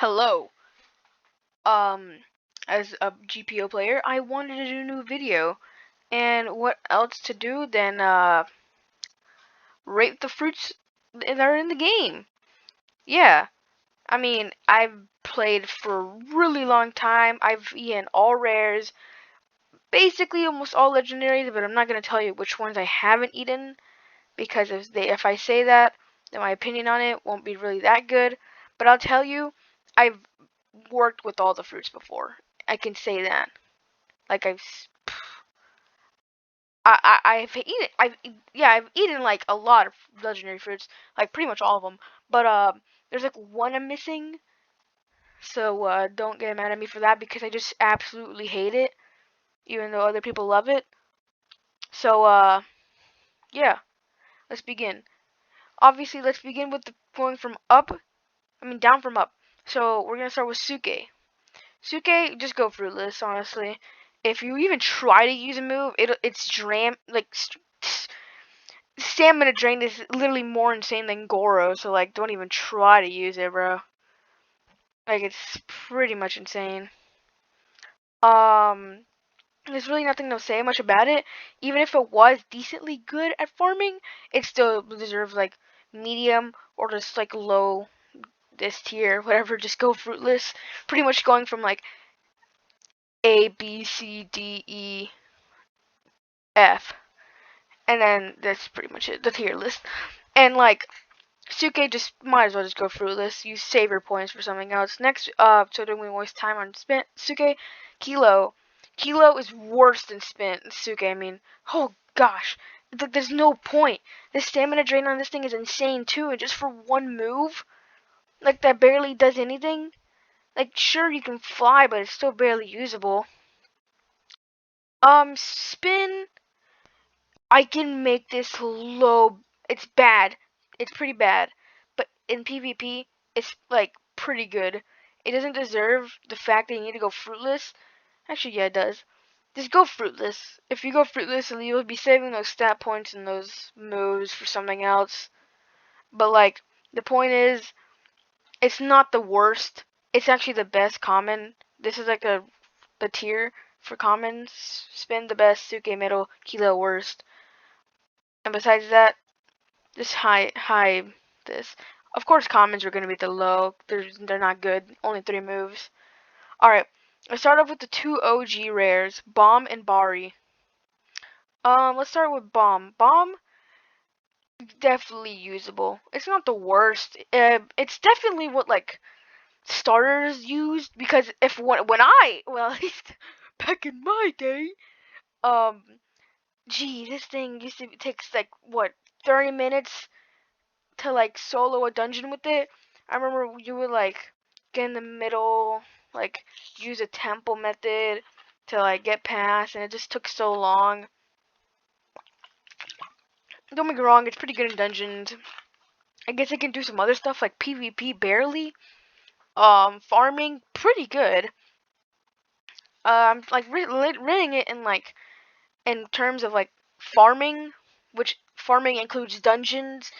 Hello. As a GPO player, I wanted to do a new video, and what else to do than rate the fruits that are in the game. Yeah, I mean, I've played for a really long time. I've eaten all rares, basically almost all legendaries, but I'm not gonna tell you which ones I haven't eaten because if I say that, then my opinion on it won't be really that good. But I'll tell you, I've worked with all the fruits before. I can say that. Like I've eaten I've eaten like a lot of legendary fruits, like pretty much all of them. But there's like one I'm missing, so don't get mad at me for that because I just absolutely hate it, even though other people love it. So yeah, let's begin. Obviously, let's begin with the going from up. I mean down from up. So we're gonna start with Suke. Suke, just go fruitless, honestly. If you even try to use a move, it's stamina drain is literally more insane than Goro, so like don't even try to use it, bro. Like it's pretty much insane. Um there's really nothing to say much about it. Even if it was decently good at farming, it still deserves like medium or just like low this tier, whatever, just go fruitless. Pretty much going from like A, B, C, D, E, F. And then that's pretty much it, the tier list. And like Suke just might as well just go fruitless. You save your points for something else. Next, so don't we waste time on Spin Suke? Kilo. Kilo is worse than Suke. I mean, oh gosh, there's no point. The stamina drain on this thing is insane too, and just for one move, like that barely does anything. Like sure you can fly, but it's still barely usable. Spin. I can make this low. It's bad. It's pretty bad. But in PvP, it's like pretty good. It doesn't deserve the fact that you need to go fruitless. Actually, yeah, it does. Just go fruitless. If you go fruitless, you'll be saving those stat points and those moves for something else. But like, the point is, it's not the worst. It's actually the best common. This is like the tier for commons. Spin the best, Suke middle, Kilo worst. And besides that, just high this. Of course, commons are gonna be the low. They're not good. Only 3 moves. All right. Let's start off with the 2 OG rares, Bomb and Bari. Let's start with Bomb. Bomb definitely usable. It's not the worst. It's definitely what like starters used because if when I well at least back in my day, um, gee, this thing used to takes like what 30 minutes to like solo a dungeon with it. I remember you would like get in the middle, like use a temple method to like get past, and it just took so long. Don't get me wrong, it's pretty good in dungeons. I guess I can do some other stuff like PvP barely. Farming pretty good. Like rating it in like in terms of like farming, which farming includes dungeons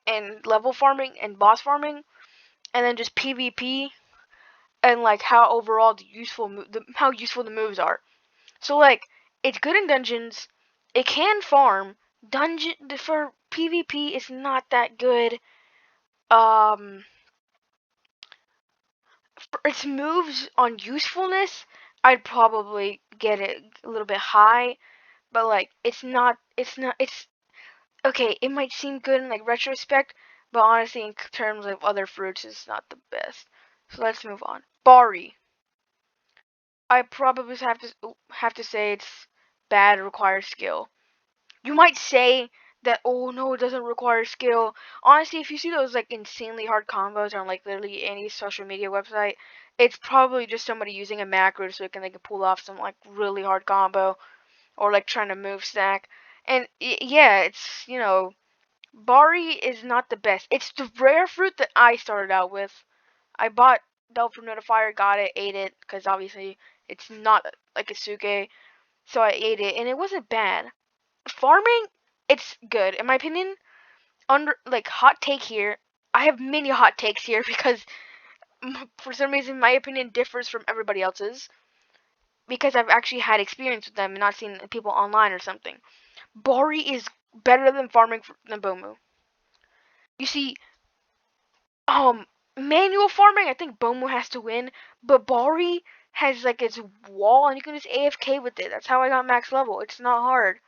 and level farming and boss farming, and then just PvP and like how overall how useful the moves are. So like it's good in dungeons. It can farm. Dungeon for PvP is not that good. Um, for its moves on usefulness, I'd probably get it a little bit high. But like it's not. It's not. It's okay. It might seem good in like retrospect, but honestly, in terms of other fruits, it's not the best. So let's move on. Bari. I probably have to say it's bad, requires skill. You might say that oh no, it doesn't require skill. Honestly, if you see those like insanely hard combos on like literally any social media website, it's probably just somebody using a macro so they can pull off some like really hard combo or like trying to move stack. And yeah, it's Bari is not the best. It's the rare fruit that I started out with. I bought Delve from Notifier, got it, ate it, because obviously it's not like a Suke, so I ate it, and it wasn't bad. Farming, it's good. In my opinion, under, like, hot take here, I have many hot takes here because for some reason, my opinion differs from everybody else's because I've actually had experience with them and not seen people online or something. Bari is better than farming than Bomu. You see, um, manual farming, I think Bomu has to win, but Bari has like its wall and you can just AFK with it. That's how I got max level. It's not hard.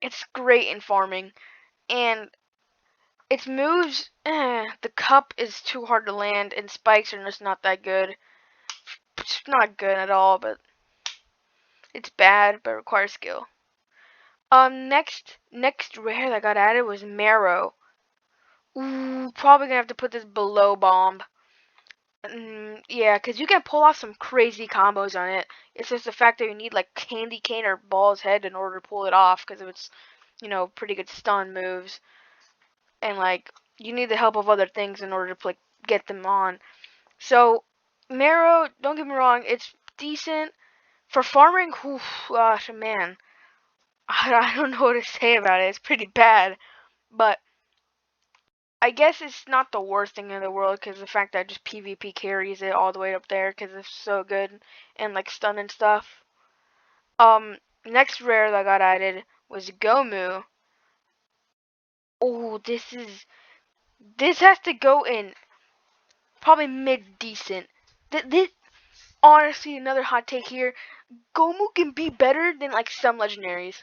It's great in farming, and its moves, the cup is too hard to land, and spikes are just not that good. It's not good at all, but it's bad, but requires skill. Next rare that got added was Marrow. Ooh, probably gonna have to put this below Bomb. Yeah, because you can pull off some crazy combos on it. It's just the fact that you need like Candy Cane or Ball's Head in order to pull it off, because of its, pretty good stun moves. And like, you need the help of other things in order to like get them on. So, Marrow, don't get me wrong, it's decent. For farming, whew, gosh, man, I don't know what to say about it. It's pretty bad. But I guess it's not the worst thing in the world because the fact that just PvP carries it all the way up there because it's so good and like stun and stuff. Next rare that got added was Gomu. Oh, this has to go in probably mid decent. This honestly another hot take here. Gomu can be better than like some legendaries.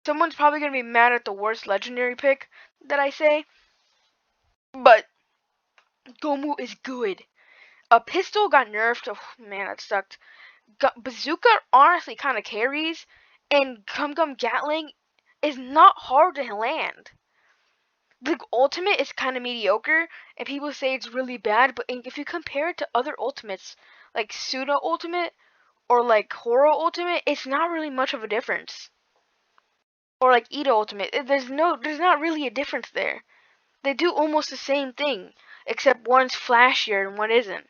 Someone's probably gonna be mad at the worst legendary pick that I say, but Gomu is good. A pistol got nerfed. Oh man, that sucked. Bazooka honestly kind of carries, and Gum Gum Gatling is not hard to land. The ultimate is kind of mediocre, and people say it's really bad. But if you compare it to other ultimates, like Suda Ultimate or like Horo Ultimate, it's not really much of a difference. Or like Ida Ultimate, there's not really a difference there. They do almost the same thing, except one's flashier and one isn't.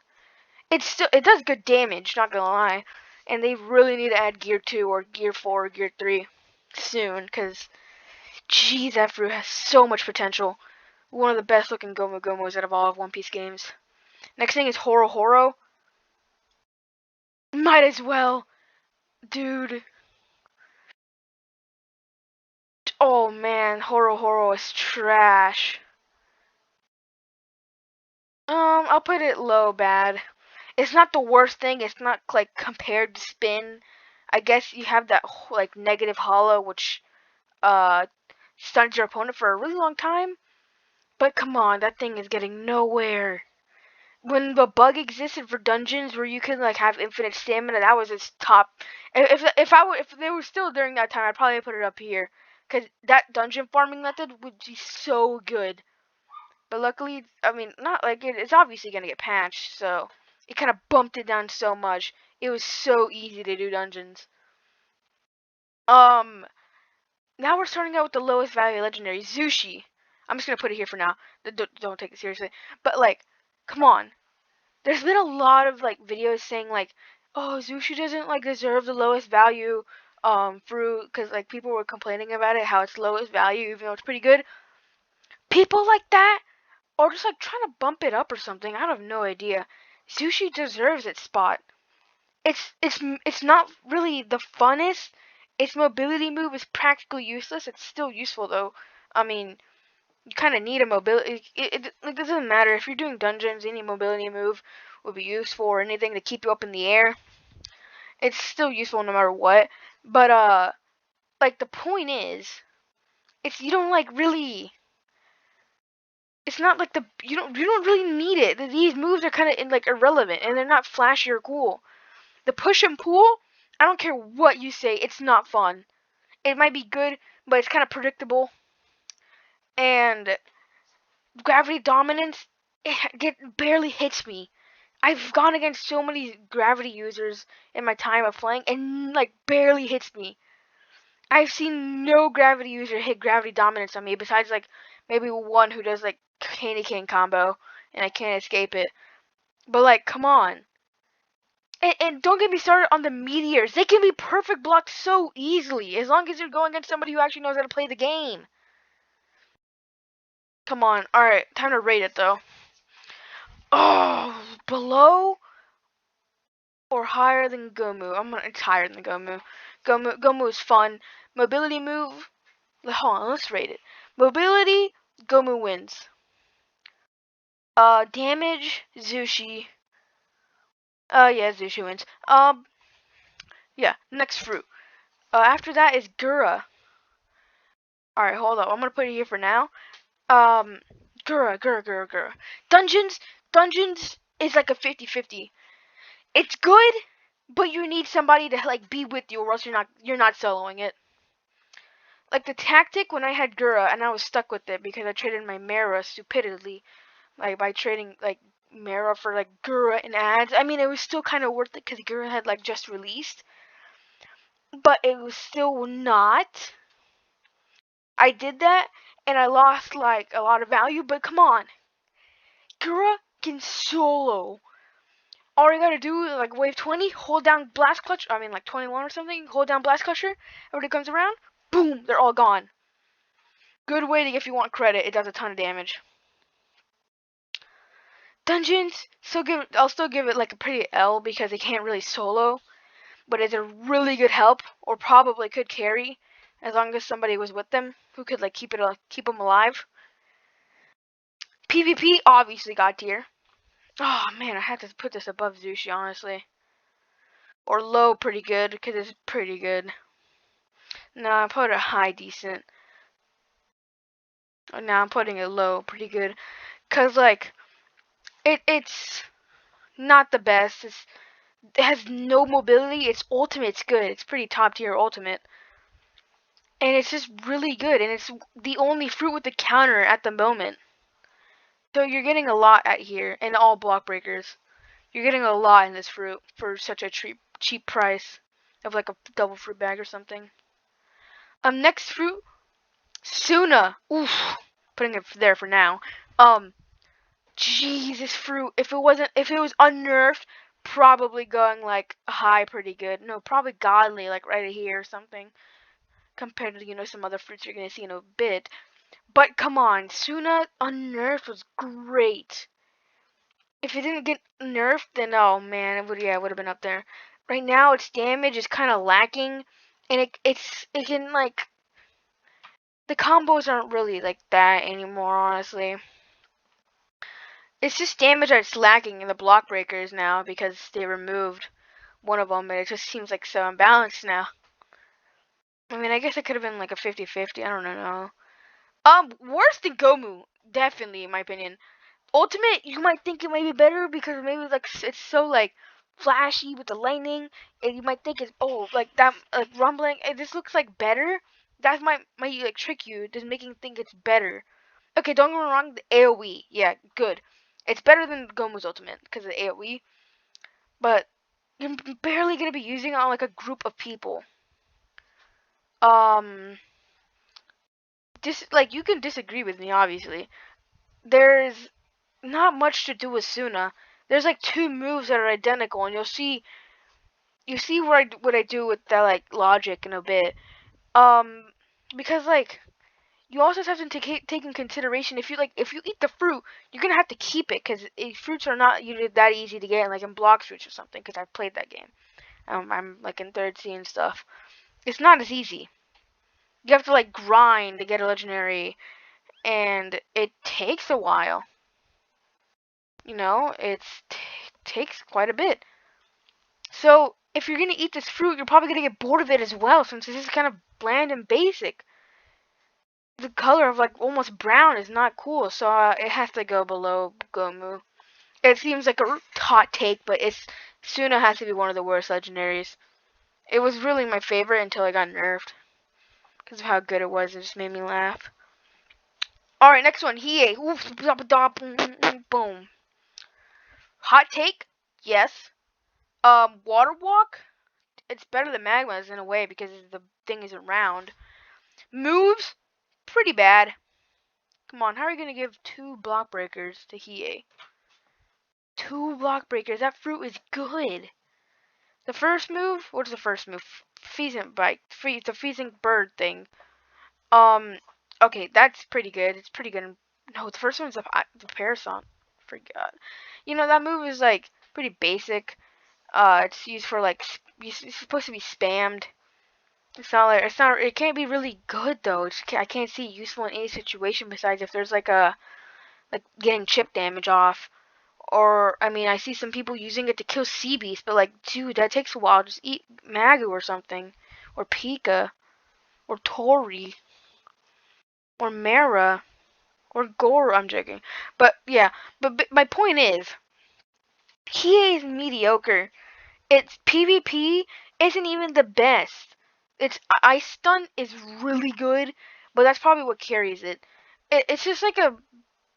It does good damage, not gonna lie, and they really need to add Gear 2 or Gear 4 or Gear 3 soon, cause geez, that fruit has so much potential. One of the best looking Gomu Gomos out of all of One Piece games. Next thing is Horo Horo. Might as well, dude. Oh man, Horo Horo is trash. I'll put it low bad. It's not the worst thing. It's not like compared to Spin. I guess you have that like negative hollow, which uh stuns your opponent for a really long time. But come on, that thing is getting nowhere. When the bug existed for dungeons where you could like have infinite stamina, that was its top. If they were still during that time, I'd probably put it up here, cause that dungeon farming method would be so good. But luckily, I mean, not like it's obviously gonna get patched, so it kind of bumped it down so much. It was so easy to do dungeons. Um, Now we're starting out with the lowest value legendary, Zushi. I'm just gonna put it here for now. Don't take it seriously. But like, come on. There's been a lot of like videos saying like, oh, Zushi doesn't like deserve the lowest value fruit because like people were complaining about it, how it's lowest value even though it's pretty good. People like that or just like trying to bump it up or something. I have no idea. Zushi deserves its spot. It's not really the funnest. Its mobility move is practically useless. It's still useful though. I mean, you kind of need a mobility. It doesn't matter if you're doing dungeons. Any mobility move would be useful or anything to keep you up in the air. It's still useful no matter what. But like the point is, it's you don't like really. It's not like you don't really need it. These moves are kind of like irrelevant and they're not flashy or cool. The push and pull, I don't care what you say, it's not fun. It might be good, but it's kind of predictable. And gravity dominance, barely hits me. I've gone against so many gravity users in my time of playing, and like barely hits me. I've seen no gravity user hit gravity dominance on me besides like maybe one who does like candy cane combo, and I can't escape it. But like, come on. And don't get me started on the meteors. They can be perfect blocked so easily, as long as you're going against somebody who actually knows how to play the game. Come on. Alright, time to rate it, though. Oh, below or higher than Gomu? It's higher than Gomu. Gomu is fun. Mobility move. Hold on, let's rate it. Mobility, Gomu wins. Damage, Zushi. Yeah, Zushi wins. Yeah, next fruit. After that is Gura. Alright, hold up. I'm gonna put it here for now. Um, Gura. Dungeons is like a 50-50. It's good, but you need somebody to like be with you, or else you're not soloing it. Like the tactic when I had Gura and I was stuck with it because I traded my Mara stupidly, like by trading like Mara for like Gura and ads. I mean, it was still kind of worth it because Gura had like just released, but it was still not. I did that and I lost like a lot of value, but come on, Gura can solo. All you gotta do is like wave 20, hold down blast clutch. I mean like 21 or something. Hold down blast clutcher. Everybody comes around, boom, they're all gone. Good waiting if you want credit. It does a ton of damage. Dungeons, I'll still give it like a pretty L because it can't really solo, but it's a really good help, or probably could carry, as long as somebody was with them who could like keep them alive. PvP obviously God tier. Oh man, I had to put this above Zushi honestly, or low pretty good because it's pretty good. No, I put it high decent. Now I'm putting it low pretty good, cause like it's not the best. It has no mobility. Its ultimate's good. It's pretty top tier ultimate. And it's just really good. And it's the only fruit with the counter at the moment. So you're getting a lot at here. And all block breakers. You're getting a lot in this fruit for such a cheap price. Of like a double fruit bag or something. Next fruit. Suna. Oof. Putting it there for now. Jeez, this fruit. If it was unnerved, probably going like high pretty good. No, probably godly, like right here or something. Compared to, some other fruits you're gonna see in a bit. But come on, Suna unnerved was great. If it didn't get nerfed, then oh man, it would have been up there. Right now, its damage is kind of lacking, and it can like the combos aren't really like that anymore, honestly. It's just damage that's lacking in the block breakers now because they removed one of them, and it just seems like so unbalanced now. I mean, I guess it could have been like a 50-50. I don't know. Worse than Gomu, definitely in my opinion. Ultimate, you might think it may be better because maybe like it's so like flashy with the lightning, and you might think it's like that like rumbling. This looks like better. That might like trick you, just making you think it's better. Okay, don't get me wrong. The AOE, yeah, good. It's better than Gomu's ultimate because of the AOE, but you're barely gonna be using it on like a group of people. Um, like you can disagree with me, obviously. There's not much to do with Suna. There's like two moves that are identical, and you see what I do with that like logic in a bit. Um, because like you also have to take in consideration if you eat the fruit, you're gonna have to keep it because fruits are not usually that easy to get like in block fruits or something. Because I've played that game. I'm like in third C and stuff. It's not as easy. You have to like grind to get a legendary, and it takes a while. It takes quite a bit. So if you're gonna eat this fruit, you're probably gonna get bored of it as well, since this is kind of bland and basic. The color of like almost brown is not cool, so it has to go below Gomu. It seems like a hot take, but Suna has to be one of the worst legendaries. It was really my favorite until it got nerfed because of how good it was. It just made me laugh. All right, next one. Hiei. Boom. Hot take? Yes. Water walk? It's better than Magma's in a way because the thing isn't round. Moves? Pretty bad. Come on, how are you gonna give 2 block breakers to Hiei? 2 block breakers. That fruit is good. The first move? What's the first move? Pheasant bite. The pheasant bird thing. Okay, that's pretty good. It's pretty good. No, the first one's the parasol. forgot. You know, that move is like pretty basic. It's used for like it's supposed to be spammed. It can't be really good though. I can't see it useful in any situation besides if there's like getting chip damage off. Or I mean, I see some people using it to kill sea beasts, but like, dude, that takes a while. Just eat Magu or something, or Pika, or Tori, or Mara, or Goro. I'm joking, but yeah. But my point is, he is mediocre. Its PvP isn't even the best. Its Ice Stun is really good, but that's probably what carries it. It's just like a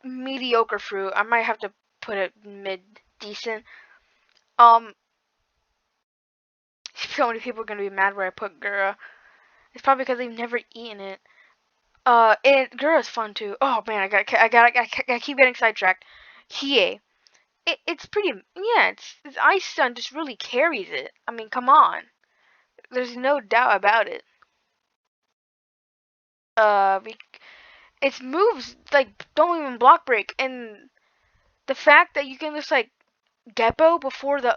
mediocre fruit. I might have to put it mid decent. Um, so many people are gonna be mad where I put Gura. It's probably because they've never eaten it. And Gura's fun too. Oh man, I keep getting sidetracked. Hiei. It's pretty. Yeah, it's Ice Stun just really carries it. I mean, come on. There's no doubt about it. Uh, its moves like don't even block break, and the fact that you can just like Geppo before the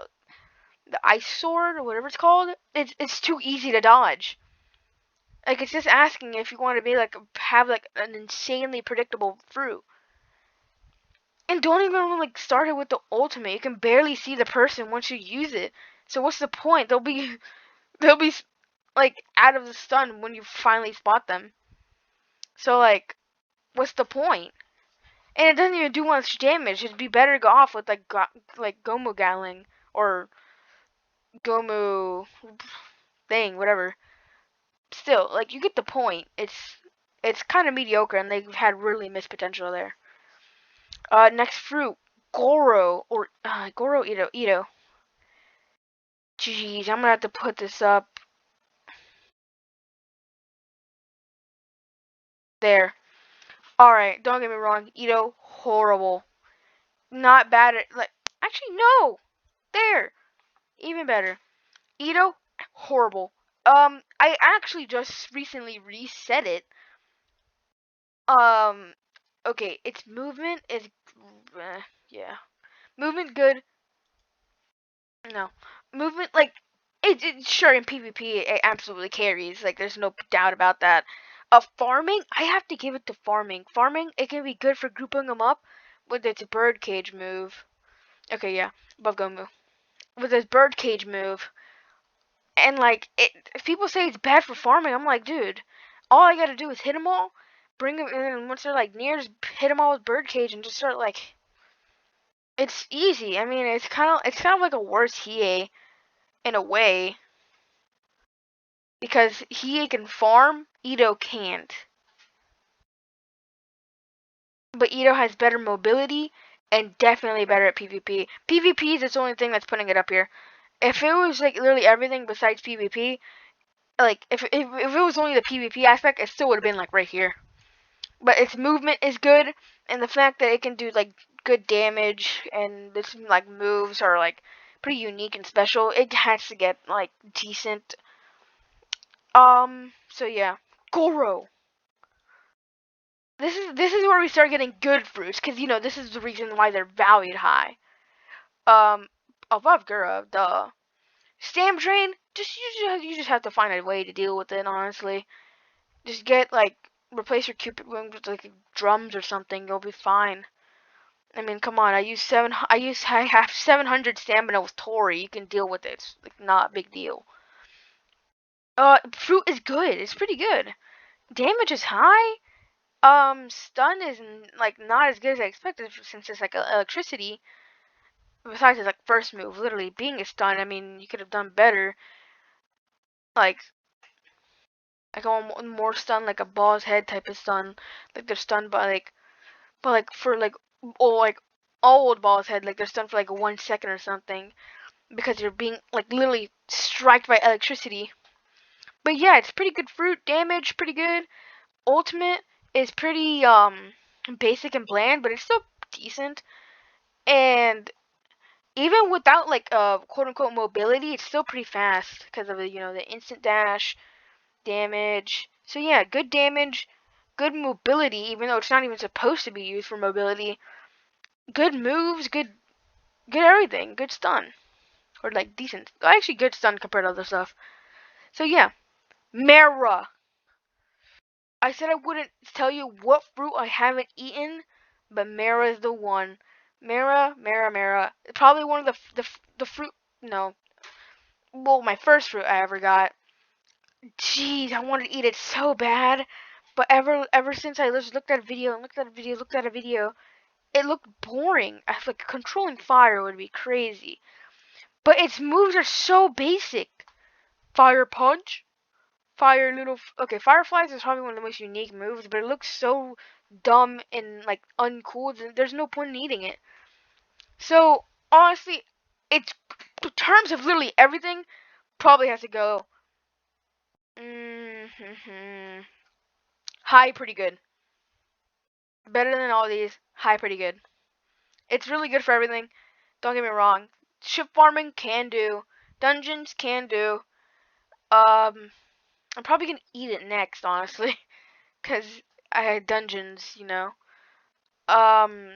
ice sword or whatever it's called, it's too easy to dodge. Like it's just asking if you want to be like have like an insanely predictable fruit. And don't even like start it with the ultimate. You can barely see the person once you use it. So what's the point? They'll be like out of the stun when you finally spot them. So like what's the point? And it doesn't even do much damage. It'd be better to go off with like Gomu Gatling or Gomu thing, whatever. Still, like you get the point. It's kind of mediocre, and they've had really missed potential there. Next fruit, Goro or Goro Ito. Jeez, I'm gonna have to put this up there. All right, don't get me wrong, Ito horrible, not bad at like actually no, there even better. Ito horrible. I actually just recently reset it. Um, okay, its movement is yeah, movement good. No. Movement, like, sure, in PvP, it absolutely carries. Like, there's no doubt about that. Farming, I have to give it to farming. Farming, it can be good for grouping them up with its birdcage move. Okay, yeah, above Gomu. With its birdcage move. And, like, if people say it's bad for farming, I'm like, dude, all I gotta do is hit them all, bring them, and then once they're, like, near, just hit them all with birdcage and just start, like, it's easy. I mean, it's kind of like a worse Hiei in a way. Because he can farm, Ito can't. But Ito has better mobility and definitely better at PvP. PvP is the only thing that's putting it up here. If it was like literally everything besides PvP, like if it was only the PvP aspect, it still would have been like right here. But its movement is good, and the fact that it can do like good damage and its like moves are like pretty unique and special, it has to get like decent. So yeah, Goro. This is where we start getting good fruits, because this is the reason why they're valued high. Um, Above Gura, duh. Stam Train, you just have to find a way to deal with it. Honestly, just get like replace your Cupid wings with like drums or something. You'll be fine. I mean, come on. I have 700 stamina with Tori. You can deal with it. It's like not a big deal. Fruit is good. It's pretty good. Damage is high. Stun is like not as good as I expected since it's like electricity. Besides his like first move, literally being a stun, I mean, you could have done better. Like I want more stun, like a ball's head type of stun. Like they're stunned by but like for like old ball's head, like they're stunned for like 1 second or something because you're being like literally struck by electricity. But yeah, it's pretty good fruit damage, pretty good. Ultimate is pretty basic and bland, but it's still decent. And even without like quote unquote mobility, it's still pretty fast because of the instant dash damage. So yeah, good damage, good mobility, even though it's not even supposed to be used for mobility. Good moves, good everything, good stun. Or like decent. Actually good stun compared to other stuff. So yeah. Mara. I said I wouldn't tell you what fruit I haven't eaten, but Mara is the one. Mara. Probably one of the fruit. No, well, my first fruit I ever got. Jeez, I wanted to eat it so bad, but ever since I just looked at a video and looked at a video, it looked boring. I feel like controlling fire would be crazy, but its moves are so basic. Fire punch, fire little. Okay, fireflies is probably one of the most unique moves, but it looks so dumb and like uncool. There's no point in eating it. So honestly, it's in terms of literally everything. Probably has to go. Mm-hmm. High, pretty good. Better than all these. High, pretty good. It's really good for everything. Don't get me wrong. Ship farming can do. Dungeons can do. Um, I'm probably gonna eat it next, honestly, because I had dungeons, you know. Um,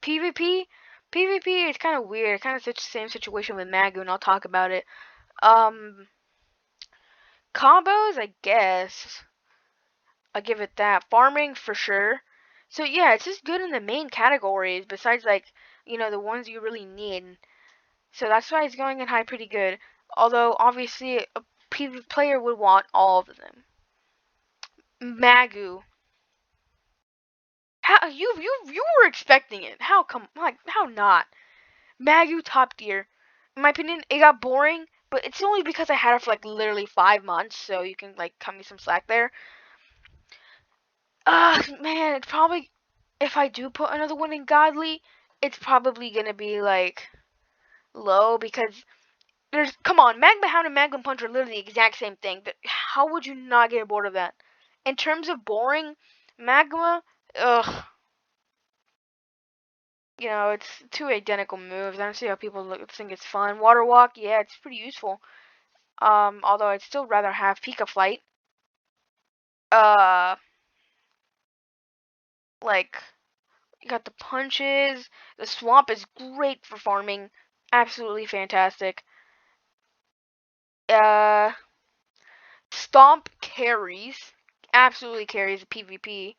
PvP, PvP is kind of weird. Kind of such the same situation with Magu, and I'll talk about it. Um, Combos, I guess. I'll give it that. Farming for sure. So yeah, it's just good in the main categories besides like, the ones you really need. So that's why it's going in high pretty good. Although obviously a PvP player would want all of them. Magu. How you were expecting it. How come like how not? Magu top tier. In my opinion, it got boring, but it's only because I had it for like literally 5 months, so you can like cut me some slack there. Man, it's probably if I do put another one in Godly, it's probably gonna be like low because come on, Magma Hound and Magma Punch are literally the exact same thing. But how would you not get bored of that? In terms of boring, Magma, ugh, it's two identical moves. I don't see how people think it's fun. Water Walk, yeah, it's pretty useful. Although I'd still rather have Pika Flight. Uh, like you got the punches. The swamp is great for farming. Absolutely fantastic. Uh, Stomp carries. Absolutely carries PvP.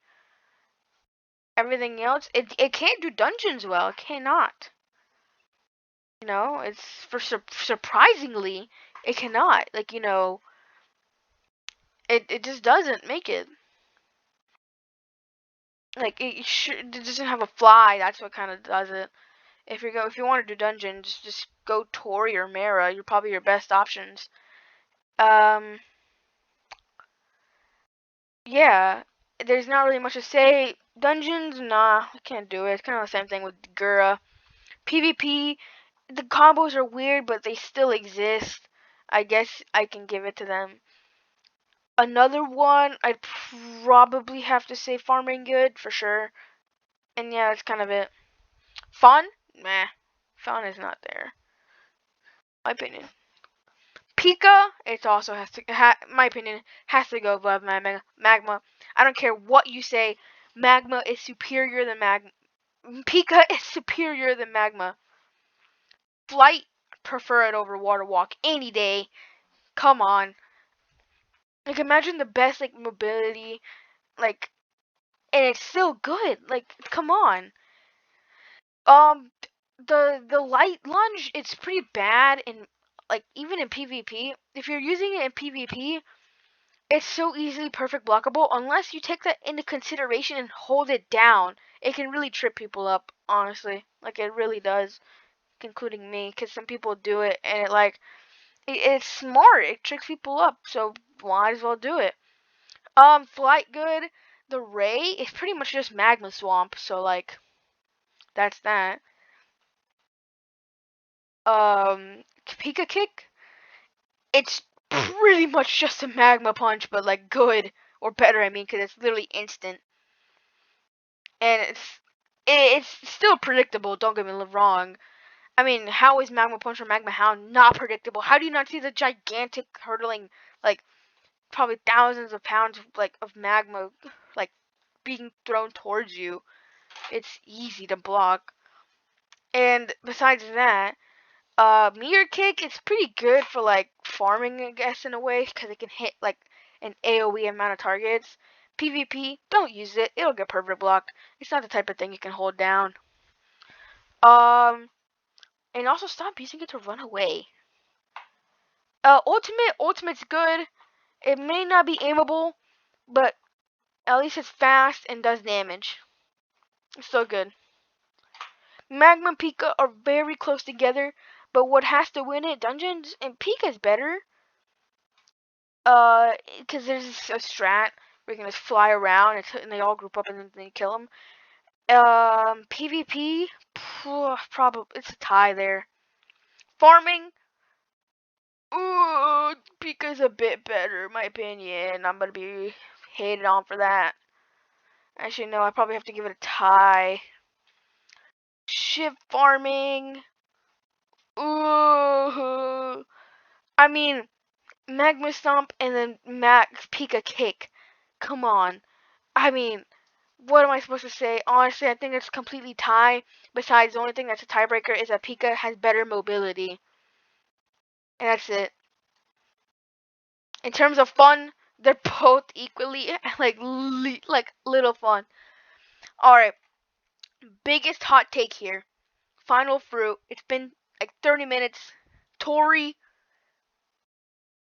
Everything else, it can't do dungeons well. It cannot. It's surprisingly, it cannot. Like, it just doesn't make it. Like, it doesn't have a fly. That's what kind of does it. If you want to do dungeons, just go Tori or Mara. You're probably your best options. Um, yeah, there's not really much to say. Dungeons, nah, I can't do it. It's kind of the same thing with Gura. PvP, the combos are weird, but they still exist. I guess I can give it to them. Another one, I'd probably have to say Farming Good for sure. And yeah, that's kind of it. Fun? Meh. Fun is not there. My opinion. Pika, it also has to, my opinion, has to go above Magma. I don't care what you say. Magma is superior than Magma. Pika is superior than Magma. Flight, prefer it over Water Walk any day. Come on. Like imagine the best like mobility, like, and it's still good. Like come on. Um, the light lunge, it's pretty bad in like even in PvP. If you're using it in PvP, it's so easily perfect blockable unless you take that into consideration and hold it down. It can really trip people up, honestly. Like it really does, including me, because some people do it and it's smart. It tricks people up, so might as well do it. Flight good. The Ray is pretty much just magma swamp, so like that's that. Pika kick. It's pretty much just a magma punch, but like good or better. I mean, because it's literally instant, and it's still predictable. Don't get me wrong. I mean, how is magma punch or magma hound not predictable? How do you not see the gigantic hurtling like probably thousands of pounds of magma like being thrown towards you? It's easy to block. And besides that, meteor kick is pretty good for like farming, I guess, in a way, because it can hit like an AoE amount of targets. PvP, don't use it. It'll get perfect block. It's not the type of thing you can hold down. Um, and also stop using it to run away. Ultimate's good. It may not be aimable, but at least it's fast and does damage. It's so good. Magma and Pika are very close together, but what has to win it? Dungeons and Pika's better. Because there's a strat where you can just fly around and they all group up and then you kill them. PvP, probably it's a tie there. Farming, ooh, Pika's a bit better, in my opinion. I'm gonna be hated on for that. Actually, no, I probably have to give it a tie. Ship farming, ooh. I mean, Magma Stomp and then Max Pika Kick. Come on. I mean, what am I supposed to say? Honestly, I think it's completely tie. Besides, the only thing that's a tiebreaker is that Pika has better mobility. And that's it. In terms of fun, they're both equally like little fun. Alright, biggest hot take here. Final fruit. It's been like 30 minutes. Tori,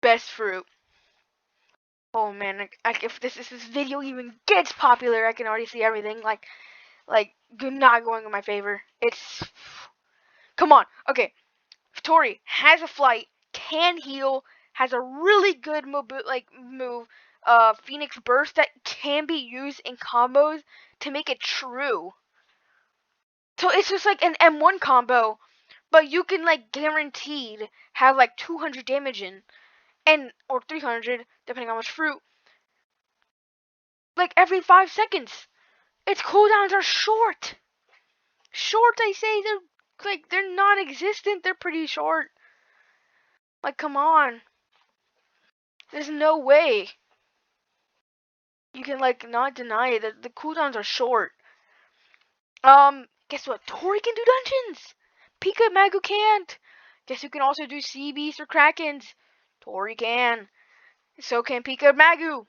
best fruit. Oh man, if this video even gets popular, I can already see everything like not going in my favor. It's come on. Okay, Tori has a flight, can heal, has a really good move, Phoenix Burst that can be used in combos to make it true. So it's just like an M1 combo, but you can like guaranteed have like 200 damage in, and or 300 depending on much fruit, like every 5 seconds. Its cooldowns are short. Short, I say. They're non-existent. They're pretty short. Like, come on. There's no way you can like not deny it that the cooldowns are short. Guess what? Tori can do dungeons. Pika and Magu can't. Guess who can also do Sea Beast or Krakens? Tori can. So can Pika and Magu.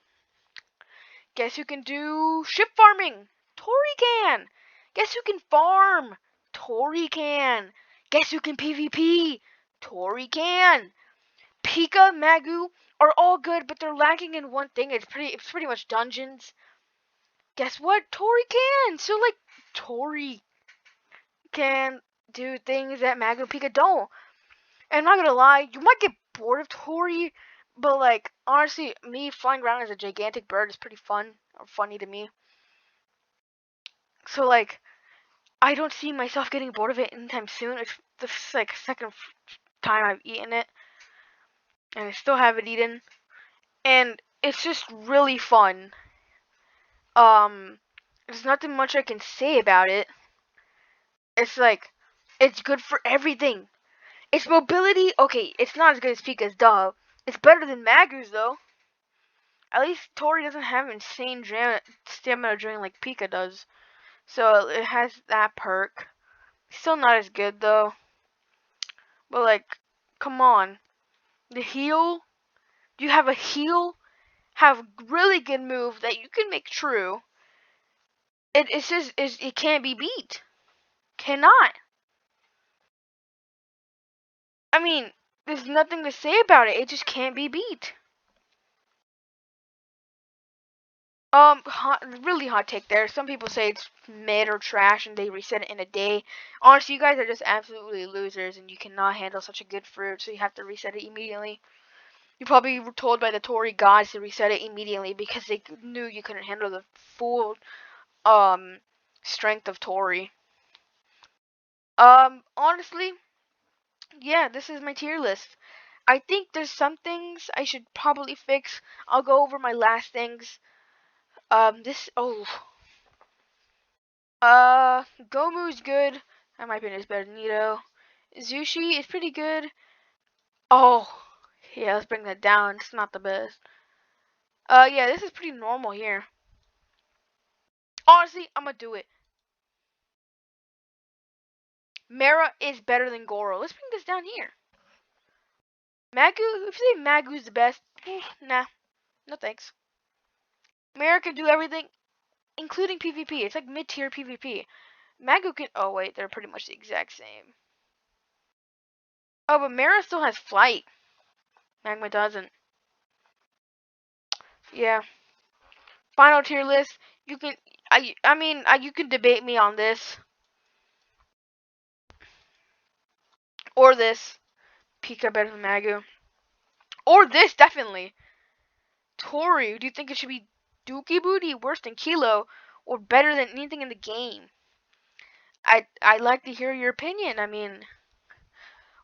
Guess who can do ship farming? Tori can. Guess who can farm? Tori can. Guess who can PvP? Tori can. Pika, Magu are all good, but they're lacking in one thing. It's pretty much dungeons. Guess what? Tori can. So like Tori can do things that Magu and Pika don't. And I'm not gonna lie, you might get bored of Tori, but like honestly, me flying around as a gigantic bird is pretty fun or funny to me. So like I don't see myself getting bored of it anytime soon. It's the like second time I've eaten it, and I still haven't eaten, and it's just really fun. There's nothing much I can say about it. It's like it's good for everything. Its mobility, okay, it's not as good as Pika's, duh. It's better than Magu's though. At least Tori doesn't have insane stamina drain like Pika does, so it has that perk. Still not as good though. But like, come on. The heal, you have a heal, have really good move that you can make true. It can't be beat. Cannot. I mean, there's nothing to say about it. It just can't be beat. Really hot take there. Some people say it's mid or trash and they reset it in a day. Honestly, you guys are just absolutely losers and you cannot handle such a good fruit, so you have to reset it immediately. You probably were told by the Tory gods to reset it immediately because they knew you couldn't handle the full strength of Tory. Honestly, yeah, this is my tier list. I think there's some things I should probably fix. I'll go over my last things. This Gomu's good. In my opinion, is better than Nito. Zushi is pretty good. Oh, yeah, let's bring that down. It's not the best. Yeah, this is pretty normal here. Honestly, I'm gonna do it. Mara is better than Goro. Let's bring this down here. Magu, if you say Magu's the best, nah, no thanks. Mara can do everything, including PvP. It's like mid-tier PvP. Magu can. Oh wait, they're pretty much the exact same. Oh, but Mara still has flight. Magma doesn't. Yeah. Final tier list. You can. I mean, you can debate me on this or this. Pika better than Magu. Or this definitely. Tori, do you think it should be Dookie Booty worse than Kilo or better than anything in the game? I'd like to hear your opinion. I mean,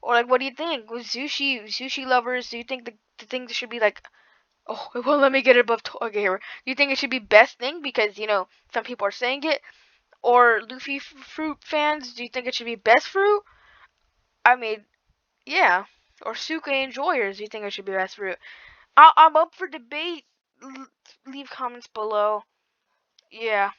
or like, what do you think? With sushi lovers, do you think the things should be like, oh, it won't let me get it above okay, here. Do you think it should be best thing because some people are saying it? Or Luffy fruit fans, do you think it should be best fruit? I mean, yeah. Or Suke enjoyers, do you think it should be best fruit? I'm up for debate. Leave comments below. Yeah.